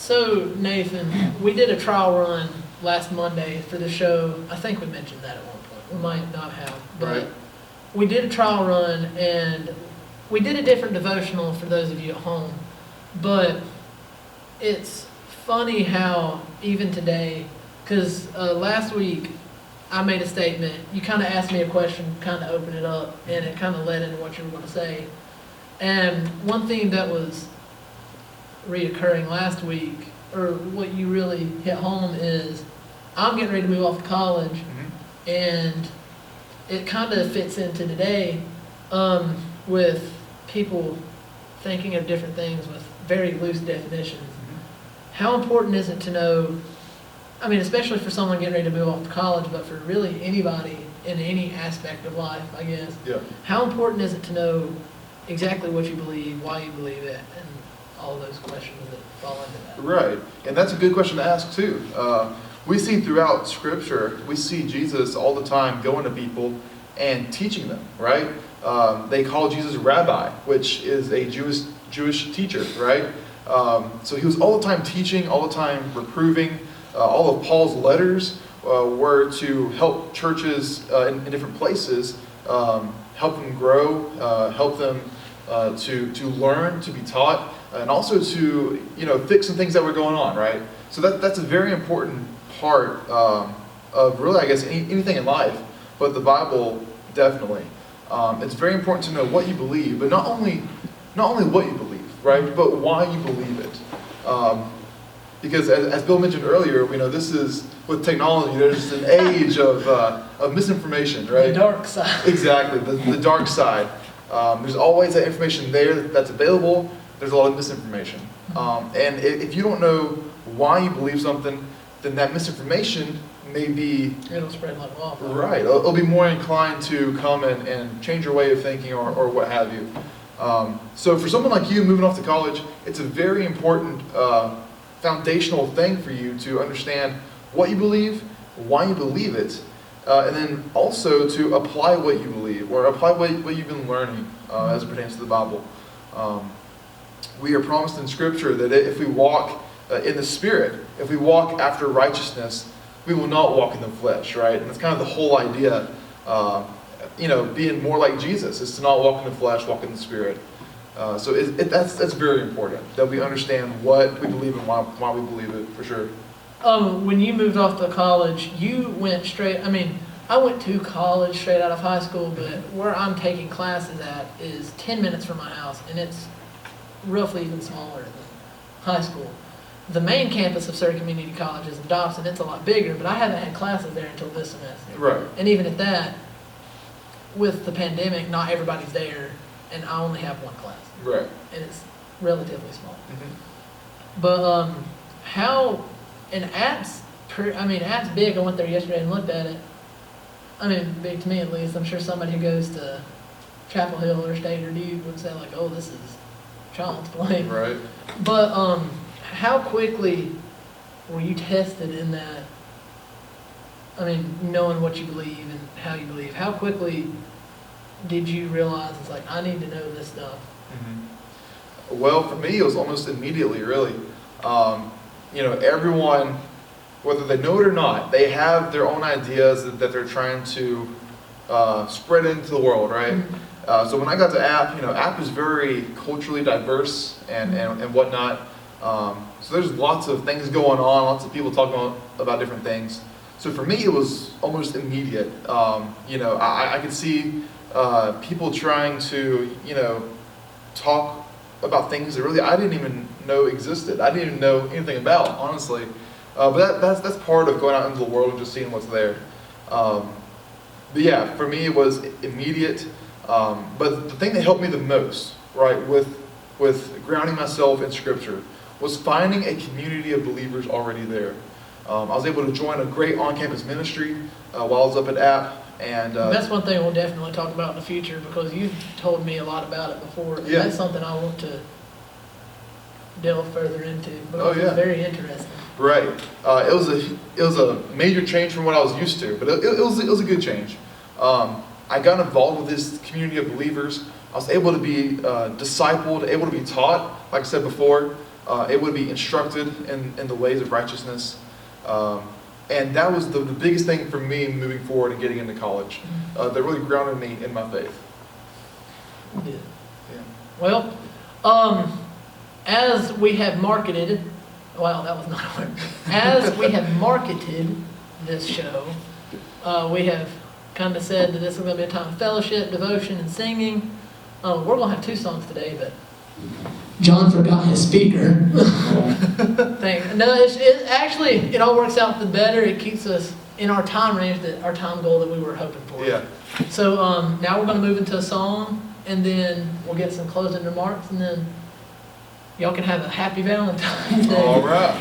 So, Nathan, we did a trial run last Monday for the show. I think we mentioned that at one point. We might not have, but Right. we did a trial run, and we did a different devotional for those of you at home. But it's funny how even today, because last week I made a statement. You kind of asked me a question, kind of opened it up, and it kind of led into what you were going to say. And one thing that was reoccurring last week, or what you really hit home, is I'm getting ready to move off to college, and it kind of fits into today with people thinking of different things with very loose definitions. How important is it to know, I mean, especially for someone getting ready to move off to college, but for really anybody in any aspect of life, I guess. Yeah. How important is it to know exactly what you believe, why you believe it, and all those questions that fall into that? Right, and that's a good question to ask too. We see throughout Scripture, we see Jesus all the time going to people and teaching them, right? They call Jesus rabbi, which is a Jewish teacher, right? So he was all the time teaching, all the time reproving. All of Paul's letters were to help churches in different places, help them grow, help them to learn, to be taught, and also to fix some things that were going on, right? So that's a very important part of really, I guess, anything in life, but the Bible definitely. It's very important to know what you believe, but not only what you believe, right? But why you believe it. Because as Bill mentioned earlier, this is, with technology, there's an age of misinformation, right? The dark side. Exactly, the dark side. There's always that information there that's available. There's a lot of misinformation. And if you don't know why you believe something, then that misinformation may be... It'll spread like wildfire. Right. It'll be more inclined to come and change your way of thinking or what have you. So for someone like you moving off to college, it's a very important foundational thing for you to understand what you believe, why you believe it, and then also to apply what you believe or apply what you've been learning as it pertains to the Bible. We are promised in Scripture that if we walk in the Spirit, if we walk after righteousness, we will not walk in the flesh, right? And that's kind of the whole idea, being more like Jesus, is to not walk in the flesh, walk in the Spirit. So that's very important, that we understand what we believe and why we believe it, for sure. When you moved off to college, you went straight, I went to college straight out of high school, but where I'm taking classes at is 10 minutes from my house, and it's roughly even smaller than high school. The main campus of Surrey Community College is in Dobson. It's a lot bigger, but I haven't had classes there until this semester. Right. And even at that, with the pandemic, not everybody's there, and I only have one class. Right. And it's relatively small. Mm-hmm. But how, and App's big. I went there yesterday and looked at it. Big to me at least. I'm sure somebody who goes to Chapel Hill or State or Duke would say like, oh, this is child's play. Right. But how quickly were you tested in that? Knowing what you believe and how you believe. How quickly did you realize it's like, I need to know this stuff? Mm-hmm. Well, for me, it was almost immediately, really. Everyone, whether they know it or not, they have their own ideas that they're trying to spread into the world, right? Mm-hmm. So when I got to App, App is very culturally diverse and whatnot. So there's lots of things going on, lots of people talking about different things. So for me, it was almost immediate. I could see people trying to, talk about things that really I didn't even know existed. I didn't even know anything about, honestly. But that's part of going out into the world and just seeing what's there. But yeah, for me, it was immediate. But the thing that helped me the most, right, with grounding myself in Scripture, was finding a community of believers already there. I was able to join a great on-campus ministry while I was up at App. And that's one thing we'll definitely talk about in the future, because you've told me a lot about it before. And yeah. That's something I want to delve further into, because it's very interesting. Right. It was a major change from what I was used to, but it was a good change. I got involved with this community of believers. I was able to be discipled, able to be taught, like I said before. it would be instructed in the ways of righteousness. And that was the biggest thing for me moving forward and getting into college. That really grounded me in my faith. Yeah. Yeah. Well, as we have marketed, wow, that was not a word. As we have marketed this show, we have kind of said that this is going to be a time of fellowship, devotion, and singing. We're going to have 2 songs today, but John forgot his speaker. No, it actually, it all works out for the better. It keeps us in our time range, our time goal that we were hoping for. Yeah. So now we're going to move into a song, and then we'll get some closing remarks, and then y'all can have a happy Valentine's Day. All right.